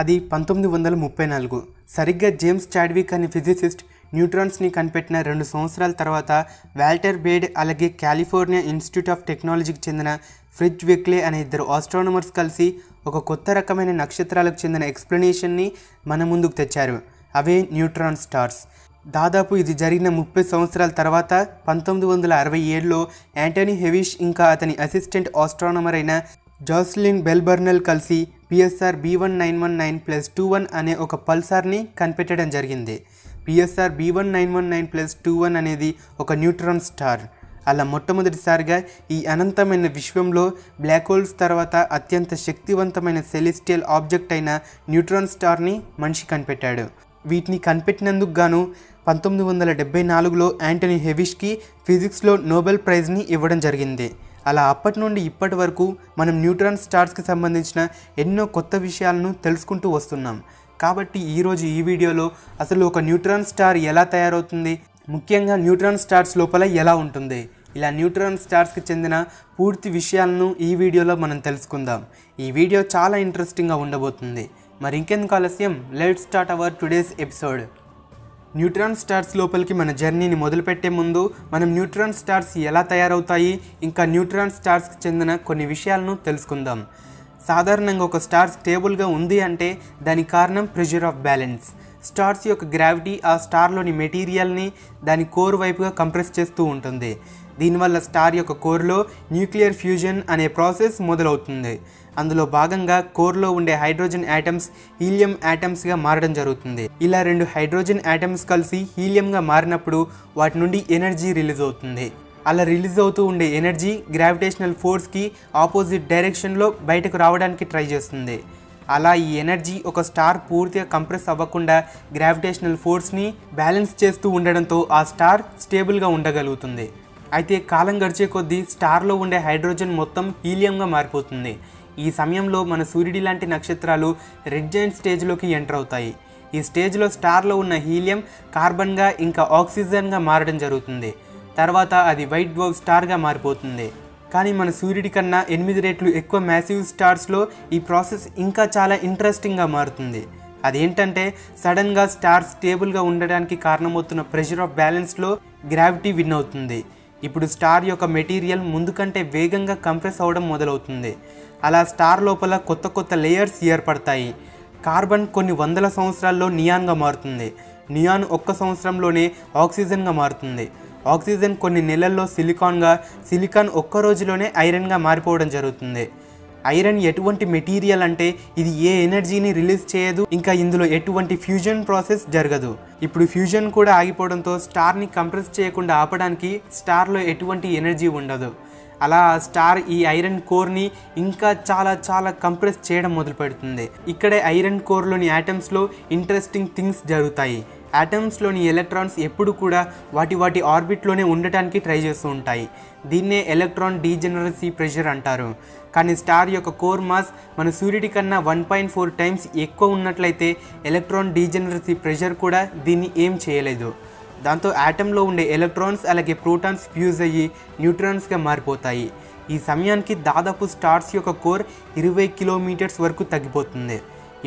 అది 1934 సరిగ్గా James Chadwick అనే ఫిజిసిస్ట్ న్యూట్రాన్స్ని కనిపెట్టిన 2 సంవత్సరాల తర్వాత వాల్టర్ బేడ్ అలాగే కాలిఫోర్నియా ఇన్స్టిట్యూట్ ఆఫ్ టెక్నాలజీకి చెందిన ఫ్రిడ్జ్ వెక్లే అనే ఇద్దరు ఆస్ట్రానమర్స్ కలిసి ఒక కొత్త రకమైన నక్షత్రాలకు చెందిన ఎక్స్ప్లెనేషన్ని మన ముందుకు తెచ్చారు. అవే న్యూట్రాన్ స్టార్స్. దాదాపు ఇది జరిగిన 30 సంవత్సరాల తర్వాత 1967లో యాంటనీ హెవిష్ ఇంకా అతని అసిస్టెంట్ ఆస్ట్రానమర్ అయిన జాస్లిన్ బెల్బర్నెల్ కలిసి PSR B1919+21 అనే ఒక పల్సార్ని కనిపెట్టడం జరిగింది. PSR B1919+21 అనేది ఒక న్యూట్రాన్ స్టార్. అలా మొట్టమొదటిసారిగా ఈ అనంతమైన విశ్వంలో బ్లాక్ హోల్స్ తర్వాత అత్యంత శక్తివంతమైన సెలెస్టియల్ ఆబ్జెక్ట్ అయిన న్యూట్రాన్ స్టార్ని మనిషి కనిపెట్టాడు. వీటిని కనిపెట్టినందుకు గాను 1974లో యాంటనీ హెవిష్కి ఫిజిక్స్లో నోబెల్ ప్రైజ్ని ఇవ్వడం జరిగింది. అలా అప్పటి నుండి ఇప్పటి వరకు మనం న్యూట్రాన్ స్టార్స్కి సంబంధించిన ఎన్నో కొత్త విషయాలను తెలుసుకుంటూ వస్తున్నాం. కాబట్టి ఈరోజు ఈ వీడియోలో అసలు ఒక న్యూట్రాన్ స్టార్ ఎలా తయారవుతుంది, ముఖ్యంగా న్యూట్రాన్ స్టార్స్ లోపల ఎలా ఉంటుంది, ఇలా న్యూట్రాన్ స్టార్స్కి చెందిన పూర్తి విషయాలను ఈ వీడియోలో మనం తెలుసుకుందాం. ఈ వీడియో చాలా ఇంట్రెస్టింగ్గా ఉండబోతుంది. మరి ఇంకెందుకు ఆలస్యం, let's start our today's episode. Neutron stars లోపలికి మన జర్నీని మొదలుపెట్టే ముందు మనం న్యూట్రాన్ స్టార్స్ ఎలా తయారవుతాయి, ఇంకా న్యూట్రాన్ స్టార్స్కి చెందిన కొన్ని విషయాలను తెలుసుకుందాం. సాధారణంగా ఒక స్టార్ స్టేబుల్గా ఉంది అంటే దానికి కారణం ప్రెషర్ ఆఫ్ బ్యాలెన్స్. స్టార్స్ యొక్క గ్రావిటీ ఆ స్టార్లోని మెటీరియల్ని దాని కోర్ వైపుగా కంప్రెస్ చేస్తూ ఉంటుంది. దీనివల్ల స్టార్ యొక్క కోర్లో న్యూక్లియర్ ఫ్యూజన్ అనే ప్రాసెస్ మొదలవుతుంది. అందులో భాగంగా కోర్లో ఉండే హైడ్రోజన్ యాటమ్స్ హీలియం యాటమ్స్గా మారడం జరుగుతుంది. ఇలా 2 హైడ్రోజన్ యాటమ్స్ కలిసి హీలియంగా మారినప్పుడు వాటి నుండి ఎనర్జీ రిలీజ్ అవుతుంది. అలా రిలీజ్ అవుతూ ఉండే ఎనర్జీ గ్రావిటేషనల్ ఫోర్స్కి ఆపోజిట్ డైరెక్షన్లో బయటకు రావడానికి ట్రై చేస్తుంది. అలా ఈ ఎనర్జీ ఒక స్టార్ పూర్తిగా కంప్రెస్ అవ్వకుండా గ్రావిటేషనల్ ఫోర్స్ని బ్యాలెన్స్ చేస్తూ ఉండడంతో ఆ స్టార్ స్టేబుల్గా ఉండగలుగుతుంది. అయితే కాలం గడిచే కొద్దీ స్టార్లో ఉండే హైడ్రోజన్ మొత్తం హీలియంగా మారిపోతుంది. ఈ సమయంలో మన సూర్యుడి లాంటి నక్షత్రాలు రెడ్ జైంట్ స్టేజ్లోకి ఎంటర్ అవుతాయి. ఈ స్టేజ్లో స్టార్లో ఉన్న హీలియం కార్బన్గా ఇంకా ఆక్సిజన్గా మారడం జరుగుతుంది. తర్వాత అది వైట్ డ్వార్ఫ్ స్టార్గా మారిపోతుంది. కానీ మన సూర్యుడి కన్నా 8 రెట్లు ఎక్కువ మ్యాసివ్ స్టార్స్లో ఈ ప్రాసెస్ ఇంకా చాలా ఇంట్రెస్టింగ్గా మారుతుంది. అదేంటంటే సడన్గా స్టార్ స్టేబుల్గా ఉండడానికి కారణమవుతున్న ప్రెషర్ ఆఫ్ బ్యాలెన్స్లో గ్రావిటీ విన్ అవుతుంది. ఇప్పుడు స్టార్ యొక్క మెటీరియల్ ముందు కంటే వేగంగా కంప్రెస్ అవ్వడం మొదలవుతుంది. అలా స్టార్ లోపల కొత్త కొత్త లేయర్స్ ఏర్పడతాయి. కార్బన్ కొన్ని వందల సంవత్సరాల్లో నియాన్గా మారుతుంది. నియాన్ 1 సంవత్సరంలోనే ఆక్సిజన్గా మారుతుంది. ఆక్సిజన్ కొన్ని నెలల్లో సిలికాన్గా, సిలికాన్ 1 రోజులోనే ఐరన్గా మారిపోవడం జరుగుతుంది. ఐరన్ ఎటువంటి మెటీరియల్ అంటే ఇది ఏ ఎనర్జీని రిలీజ్ చేయదు, ఇంకా ఇందులో ఎటువంటి ఫ్యూజన్ ప్రాసెస్ జరగదు. ఇప్పుడు ఫ్యూజన్ కూడా ఆగిపోవడంతో స్టార్ని కంప్రెస్ చేయకుండా ఆపడానికి స్టార్లో ఎటువంటి ఎనర్జీ ఉండదు. అలా స్టార్ ఈ ఐరన్ కోర్ని ఇంకా చాలా చాలా కంప్రెస్ చేయడం మొదలు పెడుతుంది. ఇక్కడే ఐరన్ కోర్లోని యాటమ్స్లో ఇంట్రెస్టింగ్ థింగ్స్ జరుగుతాయి. యాటమ్స్లోని ఎలక్ట్రాన్స్ ఎప్పుడు కూడా వాటి ఆర్బిట్లోనే ఉండటానికి ట్రై చేస్తూ ఉంటాయి. దీన్నే ఎలక్ట్రాన్ డీజెనరసీ ప్రెషర్ అంటారు. కానీ స్టార్ యొక్క కోర్ మాస్ మన సూర్యుడి కన్నా 1.4 టైమ్స్ ఎక్కువ ఉన్నట్లయితే ఎలక్ట్రాన్ డీజెనరసీ ప్రెషర్ కూడా దీన్ని ఏం చేయలేదు. దాంతో యాటంలో ఉండే ఎలక్ట్రాన్స్ అలాగే ప్రోటాన్స్ ఫ్యూజ్ అయ్యి న్యూట్రాన్స్గా మారిపోతాయి. ఈ సమయానికి దాదాపు స్టార్స్ యొక్క కోర్ 20 కిలోమీటర్స్ వరకు తగ్గిపోతుంది.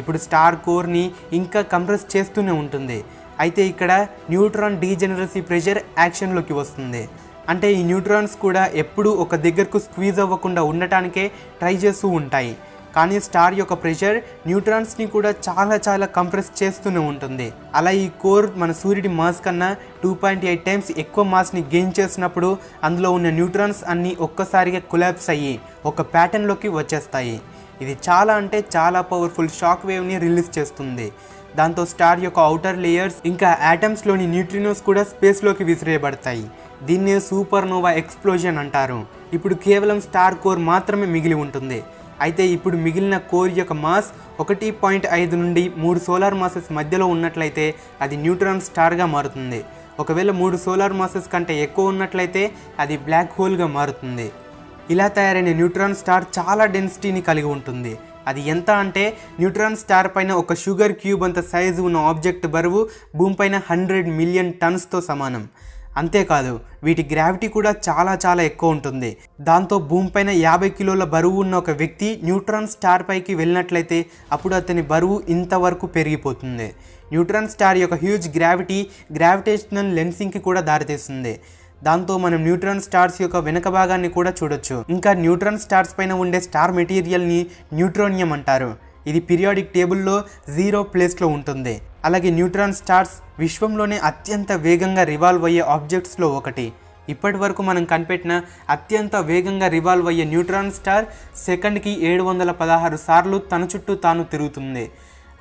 ఇప్పుడు స్టార్ కోర్ని ఇంకా కంప్రెస్ చేస్తూనే ఉంటుంది. అయితే ఇక్కడ న్యూట్రాన్ డీజెనరసీ ప్రెషర్ యాక్షన్లోకి వస్తుంది. అంటే ఈ న్యూట్రాన్స్ కూడా ఎప్పుడూ ఒక దగ్గరకు స్క్వీజ్ అవ్వకుండా ఉండటానికే ట్రై చేస్తూ ఉంటాయి. కానీ స్టార్ యొక్క ప్రెషర్ న్యూట్రాన్స్ని కూడా చాలా చాలా కంప్రెస్ చేస్తూనే ఉంటుంది. అలా ఈ కోర్ మన సూర్యుడి మాస్ కన్నా 2.8 టైమ్స్ ఎక్కువ మాస్ని గెయిన్ చేసినప్పుడు అందులో ఉన్న న్యూట్రాన్స్ అన్నీ ఒక్కసారిగా కొలాప్స్ అయ్యి ఒక ప్యాటర్న్లోకి వచ్చేస్తాయి. ఇది చాలా అంటే చాలా పవర్ఫుల్ షాక్ వేవ్ని రిలీజ్ చేస్తుంది. దాంతో స్టార్ యొక్క అవుటర్ లేయర్స్ ఇంకా యాటమ్స్లోని న్యూట్రినోస్ కూడా స్పేస్లోకి విసిరేయబడతాయి. దీన్నే సూపర్ నోవా ఎక్స్ప్లోజన్ అంటారు. ఇప్పుడు కేవలం స్టార్ కోర్ మాత్రమే మిగిలి ఉంటుంది. అయితే ఇప్పుడు మిగిలిన కోర్ యొక్క మాస్ 1.5 నుండి 3 సోలార్ మాసెస్ మధ్యలో ఉన్నట్లయితే అది న్యూట్రాన్ స్టార్గా మారుతుంది. ఒకవేళ 3 సోలార్ మాసెస్ కంటే ఎక్కువ ఉన్నట్లయితే అది బ్లాక్ హోల్గా మారుతుంది. ఇలా తయారైన న్యూట్రాన్ స్టార్ చాలా డెన్సిటీని కలిగి ఉంటుంది. అది ఎంత అంటే న్యూట్రాన్ స్టార్ పైన ఒక షుగర్ క్యూబ్ అంత సైజు ఉన్న ఆబ్జెక్ట్ బరువు భూమి పైన 100 మిలియన్ టన్స్తో సమానం. అంతేకాదు వీటి గ్రావిటీ కూడా చాలా చాలా ఎక్కువ ఉంటుంది. దాంతో భూమి పైన 50 కిలోల బరువు ఉన్న ఒక వ్యక్తి న్యూట్రాన్ స్టార్ పైకి వెళ్ళినట్లయితే అప్పుడు అతని బరువు ఇంతవరకు పెరిగిపోతుంది. న్యూట్రాన్ స్టార్ యొక్క హ్యూజ్ గ్రావిటీ గ్రావిటేషనల్ లెన్సింగ్కి కూడా దారితీస్తుంది. దాంతో మనం న్యూట్రాన్ స్టార్స్ యొక్క వెనక భాగాన్ని కూడా చూడొచ్చు. ఇంకా న్యూట్రాన్ స్టార్స్ పైన ఉండే స్టార్ మెటీరియల్ని న్యూట్రోనియం అంటారు. ఇది పీరియాడిక్ టేబుల్లో 0 ప్లేస్లో ఉంటుంది. అలాగే న్యూట్రాన్ స్టార్స్ విశ్వంలోనే అత్యంత వేగంగా రివాల్వ్ అయ్యే ఆబ్జెక్ట్స్లో ఒకటి. ఇప్పటి వరకు మనం కనిపెట్టిన అత్యంత వేగంగా రివాల్వ్ అయ్యే న్యూట్రాన్ స్టార్ సెకండ్కి 716 సార్లు తన చుట్టూ తాను తిరుగుతుంది.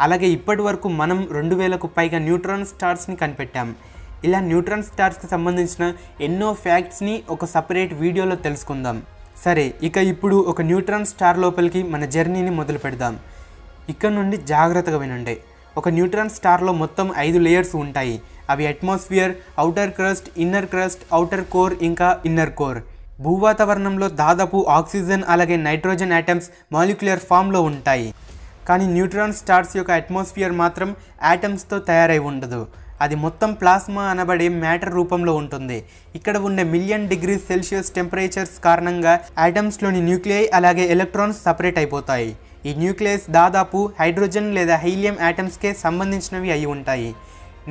అలాగే ఇప్పటి వరకు మనం 2000కు పైగా న్యూట్రాన్ స్టార్స్ని కనిపెట్టాం. ఇలా న్యూట్రాన్ స్టార్స్కి సంబంధించిన ఎన్నో ఫ్యాక్ట్స్ని ఒక సపరేట్ వీడియోలో తెలుసుకుందాం. సరే, ఇక ఇప్పుడు ఒక న్యూట్రాన్ స్టార్ లోపలికి మన జర్నీని మొదలు పెడదాం. ఇక్కడ నుండి జాగ్రత్తగా వినండి. ఒక న్యూట్రాన్ స్టార్లో మొత్తం 5 లేయర్స్ ఉంటాయి. అవి atmosphere, outer crust, inner crust, outer core ఇంకా ఇన్నర్ కోర్. భూవాతావరణంలో దాదాపు ఆక్సిజన్ అలాగే నైట్రోజన్ ఆటమ్స్ మాలిక్యులర్ ఫామ్లో ఉంటాయి. కానీ న్యూట్రాన్ స్టార్స్ యొక్క అట్మాస్ఫియర్ మాత్రం ఆటమ్స్తో తయారై ఉండదు. అది మొత్తం ప్లాస్మా అనబడే మ్యాటర్ రూపంలో ఉంటుంది. ఇక్కడ ఉండే 1,000,000 డిగ్రీస్ సెల్సియస్ టెంపరేచర్స్ కారణంగా ఆటమ్స్లోని న్యూక్లియై అలాగే ఎలక్ట్రాన్స్ సపరేట్ అయిపోతాయి. ఈ న్యూక్లియస్ దాదాపు హైడ్రోజన్ లేదా హీలియం ఆటమ్స్కే సంబంధించినవి అయి ఉంటాయి.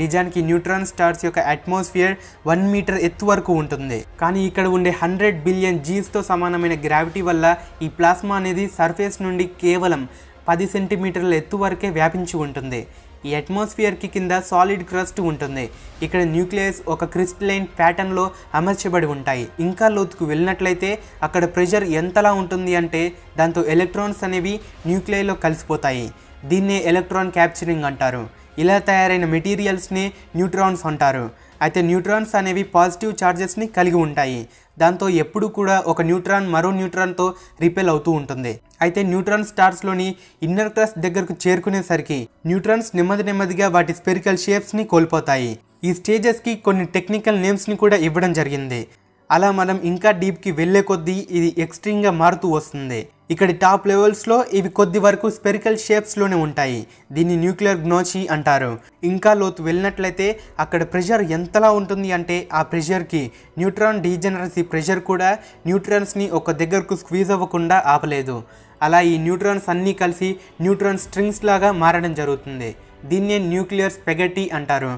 నిజానికి న్యూట్రాన్ స్టార్స్ యొక్క అట్మాస్ఫియర్ 1 మీటర్ ఎత్తు వరకు ఉంటుంది. కానీ ఇక్కడ ఉండే 100 బిలియన్ జీస్తో సమానమైన గ్రావిటీ వల్ల ఈ ప్లాస్మా అనేది సర్ఫేస్ నుండి కేవలం 10 సెంటీమీటర్ల ఎత్తు వరకే వ్యాపించి ఉంటుంది. ఈ అట్మాస్ఫియర్కి కింద సాలిడ్ క్రస్ట్ ఉంటుంది. ఇక్కడ న్యూక్లియస్ ఒక క్రిస్టలైన్ ప్యాటర్న్లో అమర్చబడి ఉంటాయి. ఇంకా లోతుకు వెళ్ళినట్లయితే అక్కడ ప్రెషర్ ఎంతలా ఉంటుంది అంటే దాంతో ఎలక్ట్రాన్స్ అనేవి న్యూక్లియైలో కలిసిపోతాయి. దీన్నే ఎలక్ట్రాన్ క్యాప్చరింగ్ అంటారు. ఇలా తయారైన మెటీరియల్స్ని న్యూట్రాన్స్ అంటారు. అయితే న్యూట్రాన్స్ అనేవి పాజిటివ్ ఛార్జెస్ని కలిగి ఉంటాయి. దాంతో ఎప్పుడు కూడా ఒక న్యూట్రాన్ మరో న్యూట్రాన్తో రిపెల్ అవుతూ ఉంటుంది. అయితే న్యూట్రాన్ స్టార్స్లోని ఇన్నర్ క్రస్ట్ దగ్గరకు చేరుకునేసరికి న్యూట్రాన్స్ నెమ్మదిగా వాటి స్పెరికల్ షేప్స్ని కోల్పోతాయి. ఈ స్టేజెస్కి కొన్ని టెక్నికల్ నేమ్స్ని కూడా ఇవ్వడం జరిగింది. అలా మనం ఇంకా డీప్కి వెళ్ళే కొద్దీ ఇది ఎక్స్ట్రీమ్గా మారుతూ వస్తుంది. ఇక్కడ టాప్ లెవెల్స్లో ఇవి కొద్ది వరకు స్పెరికల్ షేప్స్లోనే ఉంటాయి. దీన్ని న్యూక్లియర్ గ్నోచి అంటారు. ఇంకా లోతు వెళ్ళినట్లయితే అక్కడ ప్రెషర్ ఎంతలా ఉంటుంది అంటే ఆ ప్రెషర్కి న్యూట్రాన్ డీజెనరసీ ప్రెషర్ కూడా న్యూట్రాన్స్ని ఒక దగ్గరకు స్క్వీజ్ అవ్వకుండా ఆపలేదు. అలా ఈ న్యూట్రాన్స్ అన్నీ కలిసి న్యూట్రాన్ స్ట్రింగ్స్ లాగా మారడం జరుగుతుంది. దీన్నే న్యూక్లియర్ స్పెగటీ అంటారు.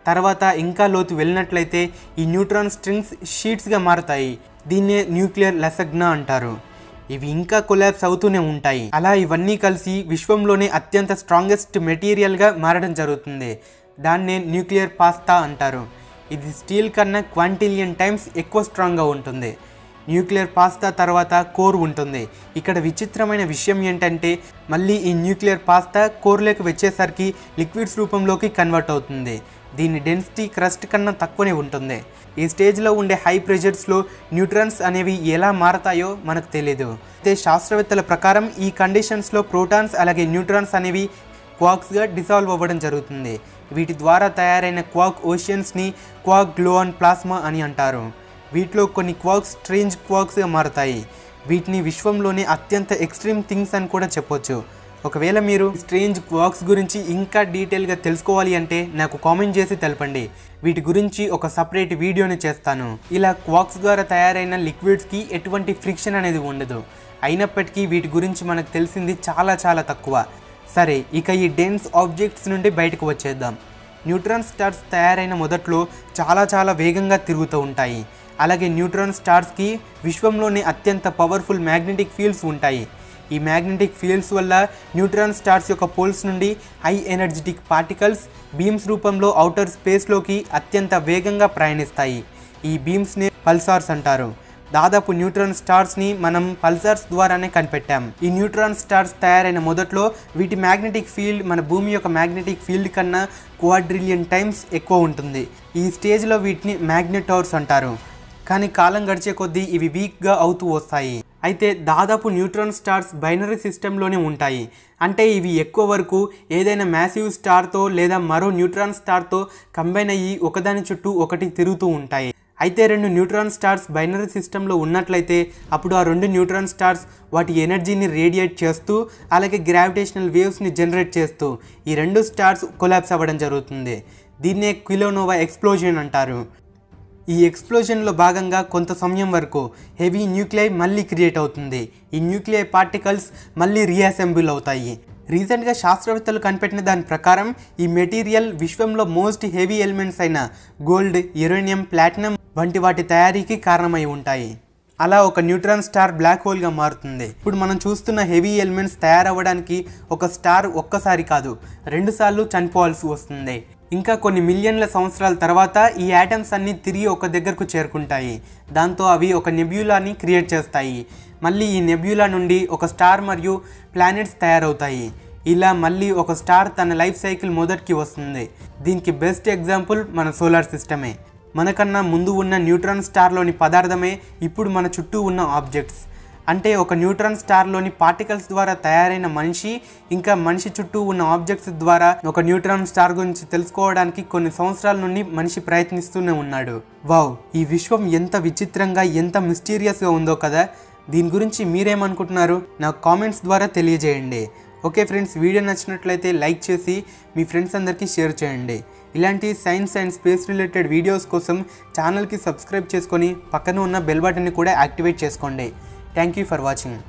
తర్వాత ఇంకా లోతు వెళ్ళినట్లయితే ఈ న్యూట్రాన్ స్ట్రింగ్స్ షీట్స్గా మారుతాయి. దీన్నే న్యూక్లియర్ లసగ్నా అంటారు. ఇవి ఇంకా కొలాప్స్ అవుతూనే ఉంటాయి. అలా ఇవన్నీ కలిసి విశ్వంలోనే అత్యంత స్ట్రాంగెస్ట్ మెటీరియల్గా మారడం జరుగుతుంది. దాన్నే న్యూక్లియర్ పాస్తా అంటారు. ఇది స్టీల్ కన్నా క్వాంటిలియన్ టైమ్స్ ఎక్కువ స్ట్రాంగ్గా ఉంటుంది. న్యూక్లియర్ పాస్తా తర్వాత కోర్ ఉంటుంది. ఇక్కడ విచిత్రమైన విషయం ఏంటంటే మళ్ళీ ఈ న్యూక్లియర్ పాస్తా కోర్లోకి వచ్చేసరికి లిక్విడ్స్ రూపంలోకి కన్వర్ట్ అవుతుంది. దీని డెన్సిటీ క్రస్ట్ కన్నా తక్కువనే ఉంటుంది. ఈ స్టేజ్లో ఉండే హై ప్రెషర్స్లో న్యూట్రాన్స్ అనేవి ఎలా మారతాయో మనకు తెలియదు. అయితే శాస్త్రవేత్తల ప్రకారం ఈ కండిషన్స్లో ప్రోటాన్స్ అలాగే న్యూట్రాన్స్ అనేవి క్వార్క్స్గా డిసాల్వ్ అవ్వడం జరుగుతుంది. వీటి ద్వారా తయారైన క్వార్క్ ఓషియన్స్ని క్వార్క్ గ్లోన్ ప్లాస్మా అని అంటారు. వీటిలో కొన్ని క్వార్క్స్ స్ట్రేంజ్ క్వార్క్స్గా మారుతాయి. వీటిని విశ్వంలోనే అత్యంత ఎక్స్ట్రీమ్ థింగ్స్ అని కూడా చెప్పొచ్చు. ఒకవేళ మీరు స్ట్రేంజ్ క్వార్క్స్ గురించి ఇంకా డీటెయిల్గా తెలుసుకోవాలి అంటే నాకు కామెంట్ చేసి తెలపండి. వీటి గురించి ఒక సపరేట్ వీడియోని చేస్తాను. ఇలా క్వార్క్స్ ద్వారా తయారైన లిక్విడ్స్కి ఎటువంటి ఫ్రిక్షన్ అనేది ఉండదు. అయినప్పటికీ వీటి గురించి మనకు తెలిసింది చాలా తక్కువ. సరే, ఇక ఈ డెన్స్ ఆబ్జెక్ట్స్ నుండి బయటకు వచ్చేద్దాం. న్యూట్రాన్ స్టార్స్ తయారైన మొదట్లో చాలా వేగంగా తిరుగుతూ ఉంటాయి. అలాగే న్యూట్రాన్ స్టార్స్కి విశ్వంలోనే అత్యంత పవర్ఫుల్ మ్యాగ్నెటిక్ ఫీల్డ్స్ ఉంటాయి. ఈ మ్యాగ్నెటిక్ ఫీల్డ్స్ వల్ల న్యూట్రాన్ స్టార్స్ యొక్క పోల్స్ నుండి హై ఎనర్జెటిక్ పార్టికల్స్ బీమ్స్ రూపంలో ఔటర్ స్పేస్లోకి అత్యంత వేగంగా ప్రయాణిస్తాయి. ఈ బీమ్స్ని పల్సార్స్ అంటారు. దాదాపు న్యూట్రాన్ స్టార్స్ని మనం పల్సార్స్ ద్వారానే కనిపెట్టాం. ఈ న్యూట్రాన్ స్టార్స్ తయారైన మొదట్లో వీటి మ్యాగ్నెటిక్ ఫీల్డ్ మన భూమి యొక్క మ్యాగ్నెటిక్ ఫీల్డ్ కన్నా క్వాడ్రిలియన్ టైమ్స్ ఎక్కువ ఉంటుంది. ఈ స్టేజ్లో వీటిని మ్యాగ్నెటార్స్ అంటారు. కానీ కాలం గడిచే కొద్దీ ఇవి వీక్గా అవుతూ వస్తాయి. అయితే దాదాపు న్యూట్రాన్ స్టార్స్ బైనరీ సిస్టంలోనే ఉంటాయి. అంటే ఇవి ఎక్కువ వరకు ఏదైనా మ్యాసివ్ స్టార్తో లేదా మరో న్యూట్రాన్ స్టార్తో కంబైన్ అయ్యి ఒకదాని చుట్టూ ఒకటి తిరుగుతూ ఉంటాయి. అయితే 2 న్యూట్రాన్ స్టార్స్ బైనరీ సిస్టంలో ఉన్నట్లయితే అప్పుడు ఆ 2 న్యూట్రాన్ స్టార్స్ వాటి ఎనర్జీని రేడియేట్ చేస్తూ అలాగే గ్రావిటేషనల్ వేవ్స్ని జనరేట్ చేస్తూ ఈ 2 స్టార్స్ కొలాప్స్ అవ్వడం జరుగుతుంది. దీన్నే కిలోనోవా ఎక్స్ప్లోజన్ అంటారు. ఈ ఎక్స్ప్లోజన్లో భాగంగా కొంత సమయం వరకు హెవీ న్యూక్లియై మళ్ళీ క్రియేట్ అవుతుంది. ఈ న్యూక్లియై పార్టికల్స్ మళ్ళీ రీఅసెంబుల్ అవుతాయి. రీసెంట్గా శాస్త్రవేత్తలు కనిపెట్టిన దాని ప్రకారం ఈ మెటీరియల్ విశ్వంలో మోస్ట్ హెవీ ఎలిమెంట్స్ అయిన గోల్డ్, యురేనియం, ప్లాటినం వంటి వాటి తయారీకి కారణమై ఉంటాయి. అలా ఒక న్యూట్రాన్ స్టార్ బ్లాక్ హోల్గా మారుతుంది. ఇప్పుడు మనం చూస్తున్న హెవీ ఎలిమెంట్స్ తయారవ్వడానికి ఒక స్టార్ ఒక్కసారి కాదు 2 సార్లు చనిపోవాల్సి వస్తుంది. ఇంకా కొన్ని మిలియన్ల సంవత్సరాల తర్వాత ఈ యాటమ్స్ అన్నీ తిరిగి ఒక దగ్గరకు చేరుకుంటాయి. దాంతో అవి ఒక నెబ్యులాని క్రియేట్ చేస్తాయి. మళ్ళీ ఈ నెబ్యులా నుండి ఒక స్టార్ మరియు ప్లానెట్స్ తయారవుతాయి. ఇలా మళ్ళీ ఒక స్టార్ తన లైఫ్ సైకిల్ మొదటికి వస్తుంది. దీనికి బెస్ట్ ఎగ్జాంపుల్ మన సోలార్ సిస్టమే. మనకన్నా ముందు ఉన్న న్యూట్రాన్ స్టార్లోని పదార్థమే ఇప్పుడు మన చుట్టూ ఉన్న ఆబ్జెక్ట్స్. అంటే ఒక న్యూట్రాన్ స్టార్లోని పార్టికల్స్ ద్వారా తయారైన మనిషి ఇంకా మనిషి చుట్టూ ఉన్న ఆబ్జెక్ట్స్ ద్వారా ఒక న్యూట్రాన్ స్టార్ గురించి తెలుసుకోవడానికి కొన్ని సంవత్సరాల నుండి మనిషి ప్రయత్నిస్తూనే ఉన్నాడు. వావ్, ఈ విశ్వం ఎంత విచిత్రంగా ఎంత మిస్టీరియస్గా ఉందో కదా. దీని గురించి మీరేమనుకుంటున్నారు నాకు కామెంట్స్ ద్వారా తెలియజేయండి. ఓకే ఫ్రెండ్స్, వీడియో నచ్చినట్లయితే లైక్ చేసి మీ ఫ్రెండ్స్ అందరికీ షేర్ చేయండి. ఇలాంటి science and space related videos కోసం ఛానల్కి సబ్స్క్రైబ్ చేసుకొని పక్కన ఉన్న బెల్ బటన్ని కూడా యాక్టివేట్ చేసుకోండి. Thank you for watching.